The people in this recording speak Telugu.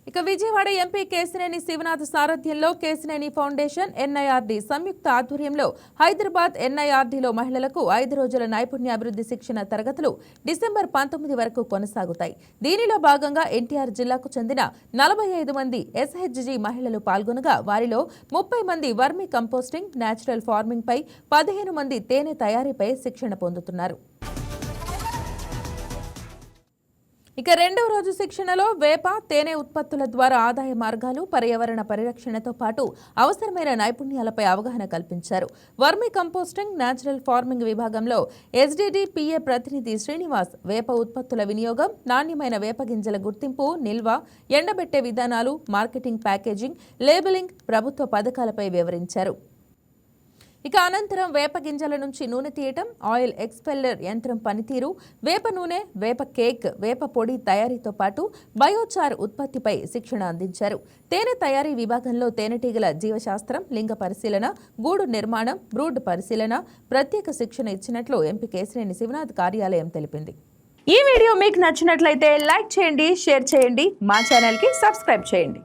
ఇక విజయవాడ ఎంపీ కేశినేని శివనాథ్ సారథ్యంలో కేశినేని ఫౌండేషన్ ఎన్ఐఆర్డి సంయుక్త ఆధ్వర్యంలో హైదరాబాద్ ఎన్ఐఆర్డిలో మహిళలకు 5 రోజుల నైపుణ్యాభివృద్ధి శిక్షణ తరగతులు డిసెంబర్ 19 వరకు కొనసాగుతాయి. దీనిలో భాగంగా ఎన్టీఆర్ జిల్లాకు చెందిన 45 మంది ఎస్హెచ్జి మహిళలు పాల్గొనగా వారిలో 30 మంది వర్మీ కంపోస్టింగ్, నేచురల్ ఫార్మింగ్ పై 15 మంది తేనె తయారీపై శిక్షణ పొందుతున్నారు. ఇక రెండవ రోజు శిక్షణలో వేప, తేనె ఉత్పత్తుల ద్వారా ఆదాయ మార్గాలు, పర్యావరణ పరిరక్షణతో పాటు అవసరమైన నైపుణ్యాలపై అవగాహన కల్పించారు. వర్మీ కంపోస్టింగ్, నేచురల్ ఫార్మింగ్ విభాగంలో ఎస్డిడి పిఏ ప్రతినిధి శ్రీనివాస్ వేప ఉత్పత్తుల వినియోగం, నాణ్యమైన వేప గింజల గుర్తింపు, నిల్వ, ఎండబెట్టే విధానాలు, మార్కెటింగ్, ప్యాకేజింగ్, లేబులింగ్, ప్రభుత్వ పథకాలపై వివరించారు. ఇక అనంతరం వేప గింజల నుంచి నూనె తీయటం, ఆయిల్ ఎక్స్పెల్లర్ యంత్రం పనితీరు, వేప నూనె, వేప కేక్, వేప పొడి తయారీతో పాటు బయోచార్ ఉత్పత్తిపై శిక్షణ అందించారు. తేనె తయారీ విభాగంలో తేనెటీగల జీవశాస్త్రం, లింగ పరిశీలన, గూడు నిర్మాణం, బ్రూడ్ పరిశీలన ప్రత్యేక శిక్షణ ఇచ్చినట్లు ఎంపీ కేశినేని శివనాథ్ కార్యాలయం తెలిపింది. ఈ వీడియో మీకు నచ్చినట్లయితే లైక్ చేయండి, షేర్ చేయండి, మా ఛానల్కి సబ్స్క్రైబ్ చేయండి.